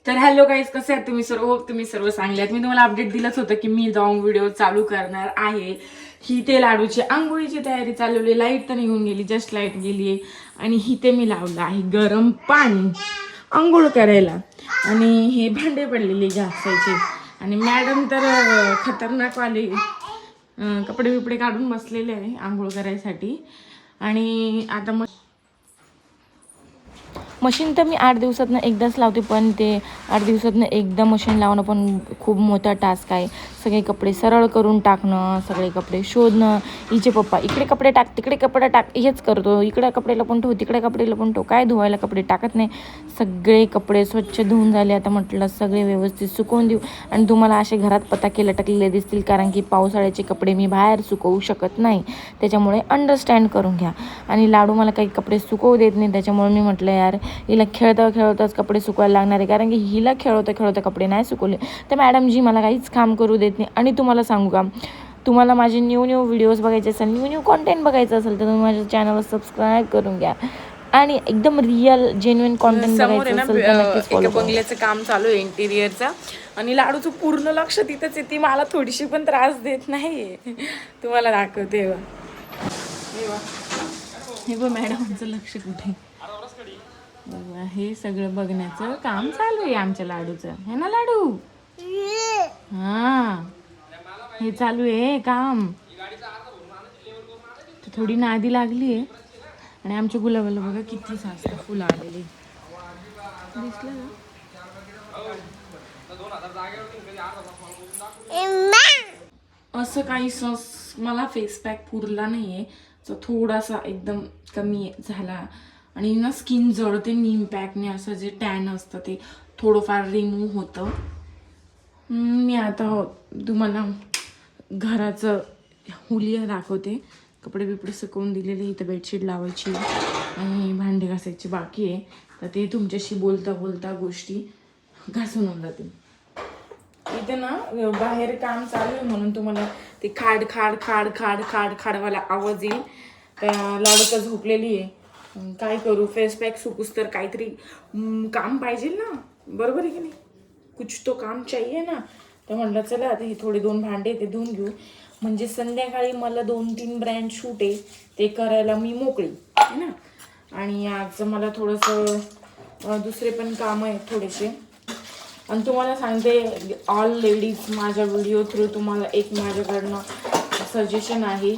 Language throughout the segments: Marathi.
तर हॅलो गाईज, कसे आहात तुम्ही सर्व? तुम्ही सर्व चांगले आहात. मी तुम्हाला अपडेट दिलंच होतं की मी जाऊन व्हिडिओ चालू करणार आहे. ही ते लाडूची आंघोळीची तयारी चालवली. लाईट तर निघून गेली, जस्ट लाईट गेली आहे. आणि ही ते मी लावलं आहे गरम पाणी आंघोळ करायला. आणि हे भांडे पडलेले घासायचे. आणि मॅडम तर खतरनाक वाले कपडे बिपडे काढून बसलेले आहे आंघोळ करायसाठी. आणि आता मशीन तर मी 8 दिवसातनं एकदाच लावते, पण ते 8 दिवसातनं एकदा मशीन लावणं पण खूप मोठा टास्क आहे. सगळे कपडे सरळ करून टाकणं, सगळे कपडे शोधणं. हिचे पप्पा इकडे कपडे टाक, तिकडे कपडे टाक, हेच करतो. इकडे कपडे लपून ठेव, तिकडे कपडे लपून ठेव. काय धुवायला कपडे टाकत नाही. सगळे कपडे स्वच्छ धुवून झाले. आता म्हटलं सगळे व्यवस्थित सुकवून देऊ. आणि तुम्हाला असे घरात पताके लटकलेले दिसतील, कारण की पावसाळ्याचे कपडे मी बाहेर सुकवू शकत नाही. त्याच्यामुळे अंडरस्टँड करून घ्या. आणि लाडू मला काही कपडे सुकवू देत नाही, त्याच्यामुळे मी म्हटलं यार हिला खेळताच कपडे सुकवायला लागणार आहे. कारण की हिला खेळता कपडे नाही सुकवले तर मॅडमजी मला काहीच काम करू देत नाही. आणि तुम्हाला सांगू का, तुम्हाला माझे न्यू व्हिडिओज बघायचे असेल, न्यू कॉन्टेंट बघायचं असेल तर तुम्ही माझ्या चॅनलला सबस्क्राईब करून घ्या. आणि एकदम रिअल जेन्युइन कॉन्टेंट बघायचं असेल तर नक्कीच फॉलो करा. बंगल्याचं काम चालू आहे इंटिरियरचं. आणि लाडूचं पूर्ण लक्ष तिथंच आहे. ती मला थोडीशी पण त्रास देत नाही. तुम्हाला दाखवते हे बघ मॅडमचं लक्ष कुठे. हे सगळं बघण्याचं काम चालू आहे आमच्या लाडूचं, है ना लाडू? हा, हे चालू आहे काम. थोडी नादी लागली आहे. आणि आमच्या गुलाबाला बघा किती जास्त फुलं आलेली. दिसलं ना? असं काही मला फेस पॅक पुरला नाहीये, तर थोडासा एकदम कमी झाला. आणि ना स्किन जळते नीम पॅकने. असं जे टॅन असतं ते थोडंफार रिमूव्ह होतं. मी आता तुम्हाला घराचं हुलिया दाखवते. कपडे बिपडे सुकवून दिलेले. इथं बेडशीट लावायची आणि भांडे घासायची बाकी आहे. तर ते तुमच्याशी बोलता बोलता गोष्टी घासून होऊन जातील. इथे ना बाहेर काम चालू आहे म्हणून तुम्हाला ते खाड खाड खाड खाड खाड खाडवाला आवाज येईल. लाडू तर झोपलेली आहे. काय करू, फेस पॅक सुकूस तर काहीतरी काम पाहिजे ना, बरोबर आहे की नाही? कुछ तो काम चाहिए ना. तर म्हटलं चला आता हे थोडे 2 भांडे ते धुवून घेऊ. म्हणजे संध्याकाळी मला 2-3 ब्रँड शूट आहे, ते करायला मी मोकळी आहे ना. आणि आज मला थोडंसं दुसरे पण कामं आहेत थोडेसे. आणि तुम्हाला सांगते ऑल लेडीज, माझ्या व्हिडिओ थ्रू तुम्हाला एक माझ्याकडनं सजेशन आहे.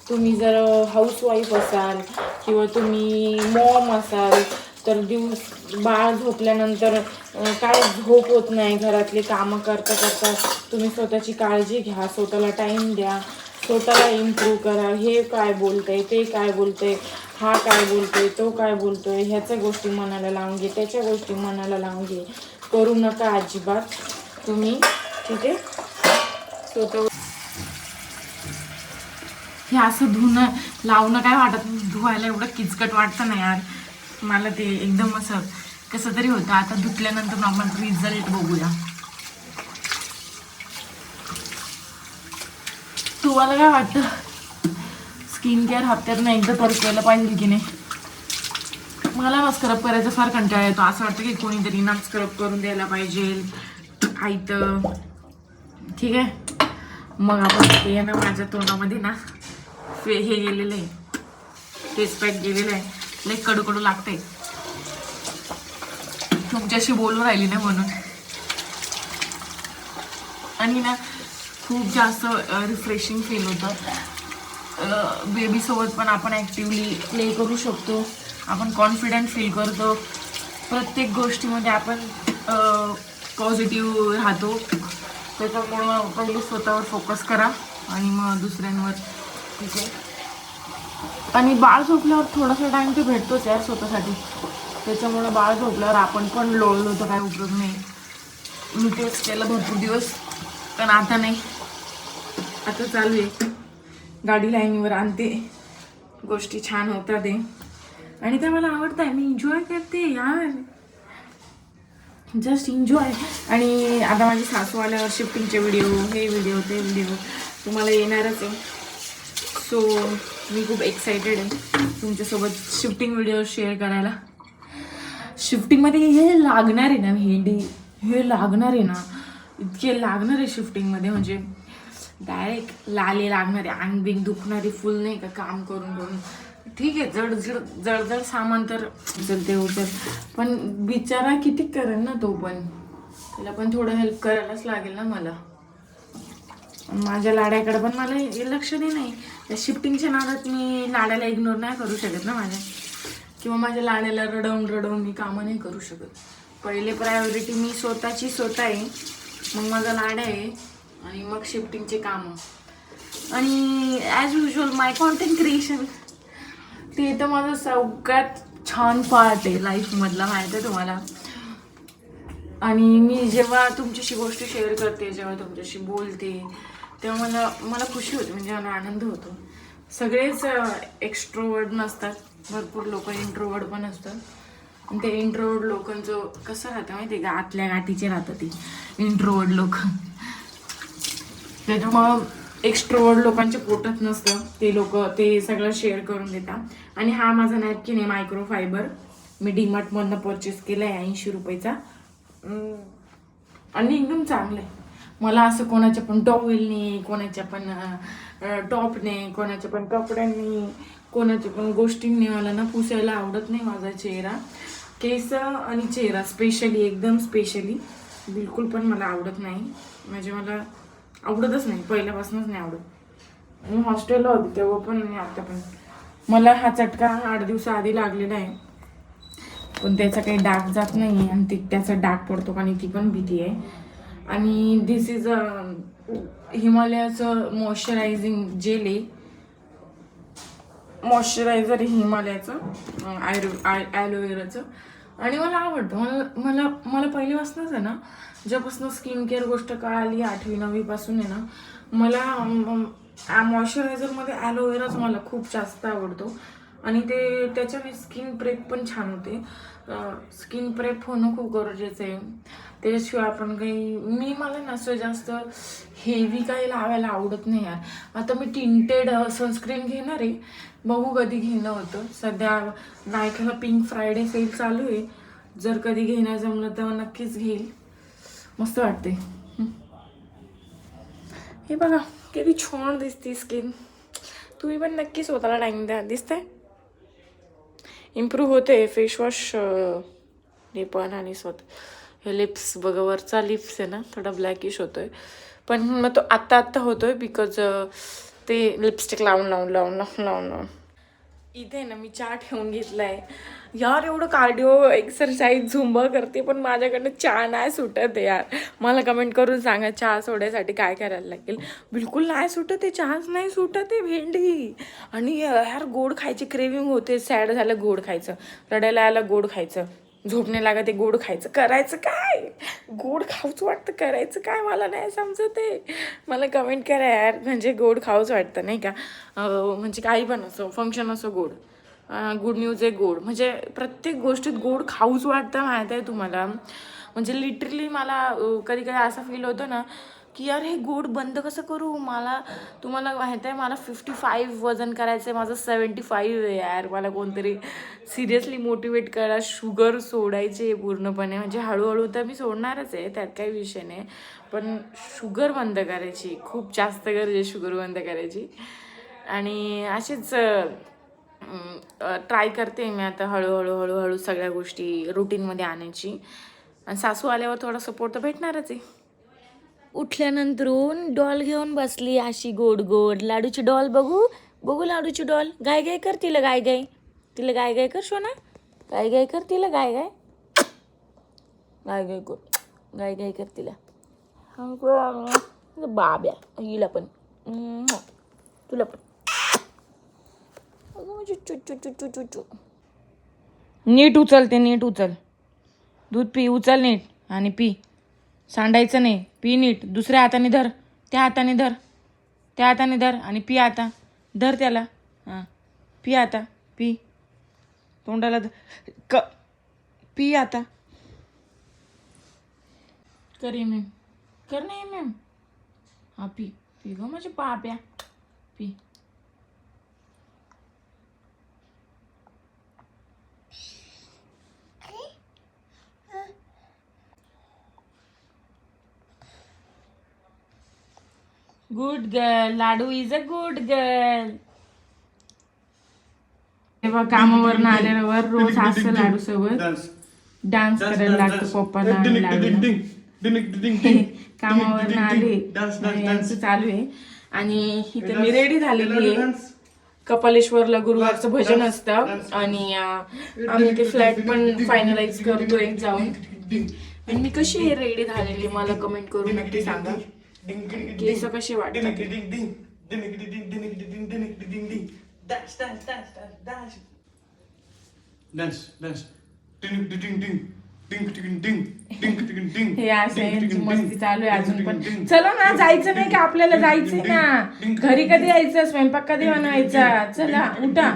तुम्ही जर हाऊसवाईफ असाल किंवा तुम्ही मॉम असाल तर बाळ झोपल्यानंतर काय झोप होत नाही, घरातले कामं करता करता तुम्ही स्वतःची काळजी घ्या, स्वतःला टाईम द्या, स्वतःला इम्प्रूव्ह करा. हे काय बोलतंय, ते काय बोलतंय, हा काय बोलतोय, तो काय बोलतोय, ह्याच्या गोष्टी मनाला लावून घे, त्याच्या गोष्टी मनाला लावून घे. करू नका अजिबात तुम्ही, ठीक आहे? स्वतः हे असं धुणं लावणं काय वाटत, धुवायला एवढं किचकट वाटतं ना यार. मला ते एकदम असं कसं तरी होतं. आता धुतल्यानंतर आपण रिझल्ट बघूया. तुम्हाला काय वाटतं, स्किन केअर हप्त्यातनं एकदा तर केलं पाहिजे की नाही? मला ना स्क्रब करायचा फार कंटाळा येतो. असं वाटतं की कोणीतरी ना स्क्रब करून द्यायला पाहिजे आयतं, ठीक आहे? मग आपण ते ना माझ्या तोंडामध्ये ना हे गेलेलं आहे, फेस पॅक गेलेलं आहे. लई कडू लागते. तुमच्याशी बोलून राहिली नाही म्हणून. आणि ना खूप जास्त रिफ्रेशिंग फील होतं. बेबीसोबत पण आपण ॲक्टिवली प्ले करू शकतो. आपण कॉन्फिडंट फील करतो. प्रत्येक गोष्टीमध्ये आपण पॉझिटिव्ह राहतो. त्याच्यामुळं पहिले स्वतःवर फोकस करा आणि मग दुसऱ्यांवर, ठीक आहे? आणि बाळ झोपल्यावर थोडासा टाईम तो भेटतोच यार स्वतःसाठी. त्याच्यामुळं बाळ झोपल्यावर आपण पण लोळलो तर काय उपयोग नाही. मी तेच केलं भरपूर दिवस, पण आता नाही. आता चालू आहे, गाडी लाईनीवर आणते, गोष्टी छान होतात ते. आणि ते मला आवडतं आहे, मी एन्जॉय करते यार, जस्ट एन्जॉय. आणि आता माझी सासू आल्यावर शिफ्टिंगचे व्हिडिओ, हे व्हिडिओ ते व्हिडिओ तुम्हाला येणारच आहे. सो मी खूप एक्सायटेड आहे तुमच्यासोबत शिफ्टिंग व्हिडिओ शेअर करायला. शिफ्टिंगमध्ये हे लागणार आहे ना भेंडी, हे लागणार आहे ना, इतके लागणार आहे शिफ्टिंगमध्ये, म्हणजे डायरेक्ट लाले लागणारे, अंग बिंग दुखणारी फुल नाही का काम करून करून. ठीक आहे, जड सामान तर उचलते उचल, पण बिचारा किती करेल ना तो पण, त्याला पण थोडं हेल्प करायलाच लागेल ना मला. माझ्या लाड्याकडे पण मला लक्ष दे नाही, त्या शिफ्टिंगच्या नादात मी लाड्याला इग्नोर नाही करू शकत ना माझ्या, किंवा माझ्या लाड्याला रडवून मी कामं नाही करू शकत. पहिले प्रायोरिटी मी स्वतः आहे, मग माझा लाडा आहे, आणि मग शिफ्टिंगचे कामं, आणि ॲज युजल माय कॉन्टेंट क्रिएशन. ते तर माझं सगळ्यात छान पार्ट आहे लाईफमधला, माहिती आहे तुम्हाला. आणि मी जेव्हा तुमच्याशी गोष्टी शेअर करते, जेव्हा तुमच्याशी बोलते, तेव्हा मला मला खुशी होते, म्हणजे मला आनंद होतो. सगळेच एक्स्ट्रोवर्ड नसतात, भरपूर लोक इंट्रोवर्ड पण असतात. आणि ते इंट्रोवर्ड लोकांचं कसं राहतं माहिती आहे का, आतल्या गाठीचे राहतं ते इंट्रोवर्ड लोक. त्याच्यामुळं एक्स्ट्रोवर्ड लोकांच्या पोटात नसतं, ते लोक ते सगळं शेअर करून देतात. आणि हा माझा नॅपकिन आहे मायक्रोफायबर, मी डीमार्टमधनं परचेस केला आहे 80 रुपयाचा, आणि एकदम चांगलं आहे. मला असं कोणाच्या पण टॉवेलनी, कोणाच्या पण टॉपने, कोणाच्या पण कपड्यांनी, कोणाच्या पण गोष्टींनी मला ना पुसायला आवडत नाही माझा चेहरा. केस आणि चेहरा स्पेशली, एकदम स्पेशली बिलकुल पण मला आवडत नाही, म्हणजे मला आवडतच नाही, पहिल्यापासूनच नाही आवडत. मी हॉस्टेलला होते तेव्हा पण आणि आता पण. मला हा चटका 8 दिवसाआधी लागलेला आहे, पण त्याचा काही डाग जात नाही, आणि त्याचा डाग पडतो का नाही ती पण भीती आहे. आणि दिस इज हिमालयाचं मॉइश्चरायझिंग जेल आहे, मॉइश्चरायझर हिमालयाचं ॲलोवेराचं, आणि मला आवडतं. मला मला पहिल्यापासूनच आहे ना, जेव्हापासून स्किन केअर गोष्ट कळाली 8वी-9वी पासून आहे ना, मला मॉइश्चरायझरमध्ये ॲलोवेराच मला खूप जास्त आवडतो. आणि त्याच्याने स्किन प्रेप पण छान होते. स्किन प्रेप होणं खूप गरजेचं आहे, त्याच्याशिवाय आपण काही, मला नसतं जास्त हेवी काही लावायला आवडत नाही यार. आता मी टिंटेड सनस्क्रीन घेणार आहे, बघू कधी घेणं होतं. सध्या नायकाला पिंक फ्रायडे सेल चालू आहे, जर कधी घेणं जमलं तर नक्कीच घेईल, मस्त वाटते. हे बघा किती छान दिसते स्किन, तुम्ही पण नक्की स्वतःला टाइम द्या. दिसतंय इम्प्रूव्ह होते फेसवॉश हे पण, आणि हे लिप्स बघा, वरचा लिप्स आहे ना थोडा ब्लॅकिश होतोय, पण मग तो आत्ता होतोय बिकॉज ते लिपस्टिक लावून इथे ना मी चहा ठेवून घेतलाय यार. एवढं कार्डिओ एक्सरसाइज झुंबा करते, पण माझ्याकडनं चहा नाही सुटत आहे यार. मला कमेंट करून सांगा चहा सोडायसाठी काय करायला लागेल. बिलकुल नाही सुटत आहे, चहाच नाही सुटत आहे भेंडी. आणि यार गोड खायची क्रेविंग होते, सॅड झालं गोड खायचं, रडायला आलं गोड खायचं, झोपणे लागत ते गोड खायचं, करायचं काय, गोड खाऊच वाटतं, करायचं काय मला नाही समजत आहे. मला कमेंट करा यार, म्हणजे गोड खाऊच वाटतं नाही का, म्हणजे काही पण असो, फंक्शन असो गोड, गुड न्यूज आहे गोड, म्हणजे प्रत्येक गोष्टीत गोड खाऊच वाटतं, माहीत आहे तुम्हाला. म्हणजे लिटरली मला कधी कधी असं फील होतं ना की यार हे गोड बंद कसं करू. तुम्हाला माहीत आहे मला 55 वजन करायचं आहे, माझं 75 आहे यार. मला कोणतरी सिरियसली मोटिवेट करा, शुगर सोडायचे पूर्णपणे, म्हणजे हळूहळू तर मी सोडणारच आहे, त्यात काही विषय नाही, पण शुगर बंद करायची, खूप जास्त गरज आहे शुगर बंद करायची. आणि असेच ट्राय करते मी आता हळूहळू सगळ्या गोष्टी रुटीनमध्ये आणायची, आणि सासू आल्यावर थोडा सपोर्ट तर भेटणारच आहे. उठल्यानंतरून डॉल घेऊन बसली अशी गोड गोड लाडूची डॉल. बघू बघू लाडूची डॉल, गाय गाय कर तिला, गाय गाय, तिला गाय गाय कर शोना, गाय गाय कर तिला, गाय गाय गाय गाय कर, गाय गाय कर तिला. बाब्या हिला पण, तुला पण. नीट उचलते, नीट उचल, दूध पी, उचल नीट आणि पी, सांडायचं नाही, पी नीट. दुसऱ्या हाताने धर, त्या हाताने धर, त्या हाताने धर आणि पी. आता धर त्याला, हां पी आता, पी, तोंडाला पी आता. कर मॅम, कर नाही मॅम, हां पी, पी गं माझ्या पाप्या, पी. Good girl. Laddu is a good girl. तेव्हा कामावरनं आल्यावर रोज असं लाडू सोबत डान्स करायला लागतो पप्पाला आणि लाडूला. कामावरनं आले यांचं चालू आहे. आणि इथे मी रेडी झालेली आहे. कपालेश्वरला गुरुवारचं भजन असतं आणि आम्ही ते फ्लॅट पण फायनलाइज करतोय जाऊन. आणि मी कशी आहे रेडी झालेली मला कमेंट करून नक्की सांगा. केस कसे वाटतात. हे असं यांची मस्ती चालू आहे अजून पण. चला ना जायचं नाही का आपल्याला जायचंय ना घरी. कधी यायचं स्वयंपाक कधी बनवायचा. चला उठा.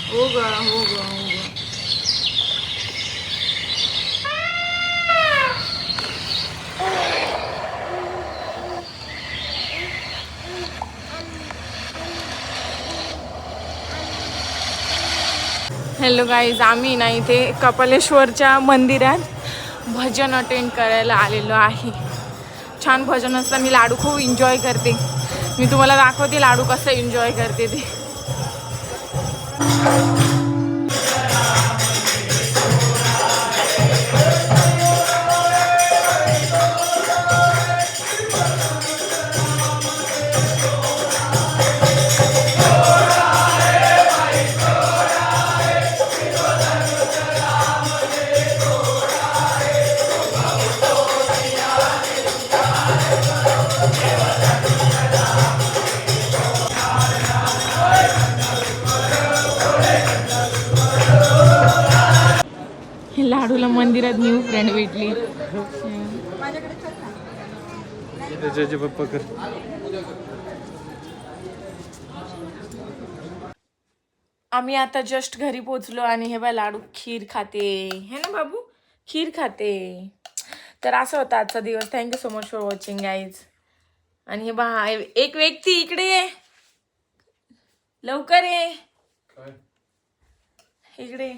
हो ग हो ग हो ग. हॅलो गाईज, आम्ही ना इथे कपालेश्वरच्या मंदिरात भजन अटेंड करायला आलेलो आहे. छान भजन असतं. मी लाडू खूप एन्जॉय करते. मी तुम्हाला दाखवते लाडू कसं एन्जॉय करते ते. लाडूला मंदिरात न्यू फ्रेंड भेटली. आम्ही आता जस्ट घरी पोचलो आणि हे बा लाडू खीर खाते है ना बाबू. खीर खाते. तर असं होतं आजचा दिवस. Thank you so much for watching guys. आणि हे बा एक व्यक्ती इकडे ये लवकर ये. इकडे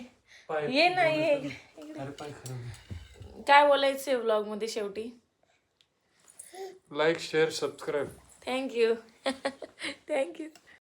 ये ना ये. काय बोलायचंय व्लॉग मध्ये शेवटी. Like share subscribe. Thank you. Thank you.